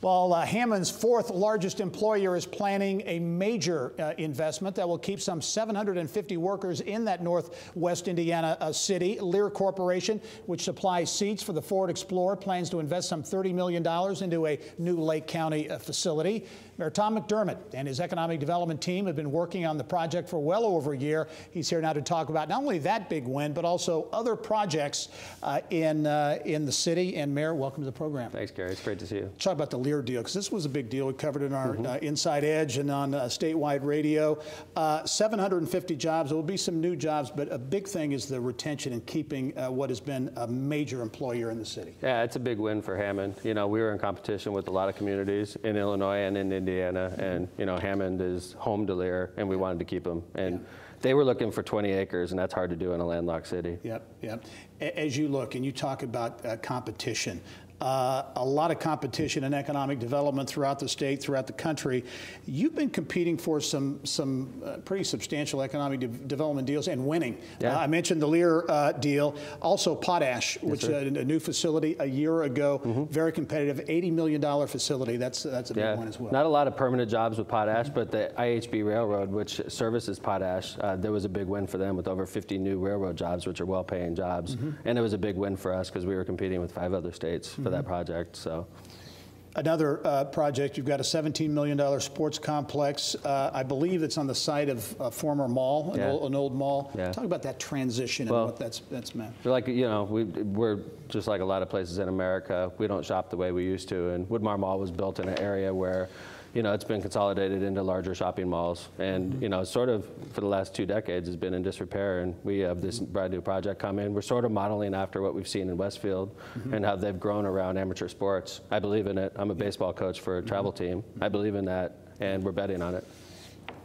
Well, Hammond's fourth largest employer is planning a major investment that will keep some 750 workers in that northwest Indiana city. Lear Corporation, which supplies seats for the Ford Explorer, plans to invest some $30 million into a new Lake County facility. Mayor Tom McDermott and his economic development team have been working on the project for well over a year. He's here now to talk about not only that big win, but also other projects in the city. And Mayor, welcome to the program. Thanks, Gary. It's great to see you. Talk about the Lear deal, because this was a big deal. We covered it in our Inside Edge and on statewide radio. 750 jobs. There will be some new jobs, but a big thing is the retention and keeping what has been a major employer in the city. Yeah, it's a big win for Hammond. You know, we were in competition with a lot of communities in Illinois and in Indiana, and you know, Hammond is home to Lear, and we wanted to keep them. And they were looking for 20 acres, and that's hard to do in a landlocked city. Yep. As you look and you talk about competition, a lot of competition and economic development throughout the state, throughout the country. You've been competing for some pretty substantial economic development deals and winning. Yeah. I mentioned the Lear deal, also Potash, which a new facility a year ago, very competitive, $80 million facility. That's a big one as well. Not a lot of permanent jobs with Potash, but the IHB Railroad, which services Potash, there was a big win for them with over 50 new railroad jobs, which are well-paying jobs. And it was a big win for us because we were competing with 5 other states for that project. So another project, you've got a $17 million sports complex. I believe it's on the site of a former mall, an old mall. Talk about that transition and what that's meant. Like, you know, we're just like a lot of places in America. We don't shop the way we used to, and Woodmar Mall was built in an area where, you know, it's been consolidated into larger shopping malls, and you know, sort of for the last 2 decades has been in disrepair, and we have this brand new project coming. We're sort of modeling after what we've seen in Westfield and how they've grown around amateur sports. I believe in it. I'm a baseball coach for a travel team. I believe in that, and we're betting on it.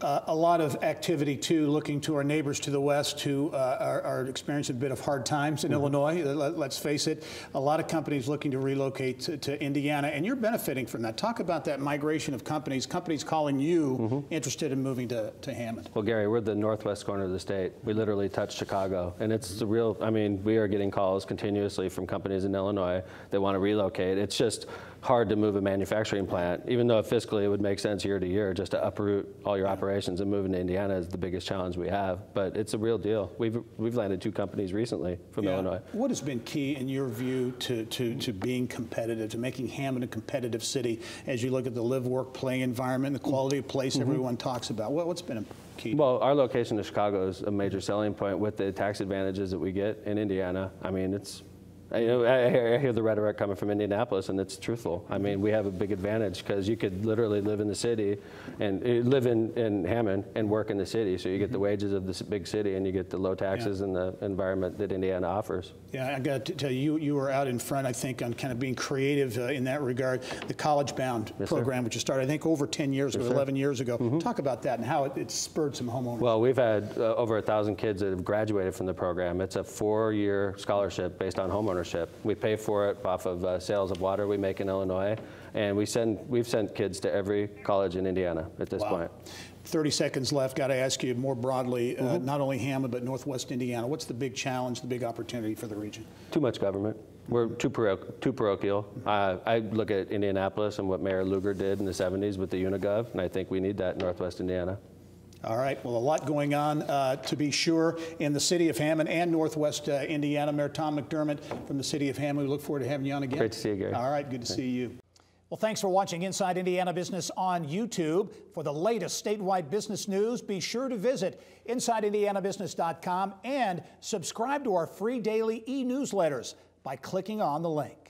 A lot of activity, too, looking to our neighbors to the west who are experiencing a bit of hard times in Illinois. Let's face it, a lot of companies looking to relocate to Indiana, and you're benefiting from that. Talk about that migration of companies calling you interested in moving to Hammond. Well, Gary, we're the northwest corner of the state. We literally touch Chicago, and it's a real, I mean, we are getting calls continuously from companies in Illinois that want to relocate. It's just hard to move a manufacturing plant, even though fiscally it would make sense year to year just to uproot all your operations, and moving to Indiana is the biggest challenge we have. But it's a real deal. We've landed 2 companies recently from Illinois. What has been key in your view to being competitive, to making Hammond a competitive city as you look at the live, work, play environment, the quality of place everyone talks about? What's been a key? Well, our location in Chicago is a major selling point with the tax advantages that we get in Indiana. I mean, it's, I hear the rhetoric coming from Indianapolis, and it's truthful. I mean, we have a big advantage because you could literally live in the city and live in Hammond and work in the city. So you get the wages of this big city, and you get the low taxes and the environment that Indiana offers. Yeah, I got to tell you, you were out in front, I think, on kind of being creative in that regard. The College Bound program, which you started, I think, over 10 years ago, 11 years ago. Talk about that and how it spurred some homeowners. Well, we've had over 1,000 kids that have graduated from the program. It's a 4-year scholarship based on homeownership. We pay for it off of sales of water we make in Illinois, and we've sent kids to every college in Indiana at this point. 30 seconds left. Got to ask you more broadly, not only Hammond, but Northwest Indiana. What's the big challenge, the big opportunity for the region? Too much government. We're too parochial. I look at Indianapolis and what Mayor Lugar did in the 70s with the Unigov, and I think we need that in Northwest Indiana. All right. Well, a lot going on, to be sure, in the city of Hammond and Northwest Indiana. Mayor Tom McDermott from the city of Hammond. We look forward to having you on again. Great to see you, Gary. All right. Good to see you. Well, thanks for watching Inside Indiana Business on YouTube. For the latest statewide business news, be sure to visit InsideIndianaBusiness.com and subscribe to our free daily e-newsletters by clicking on the link.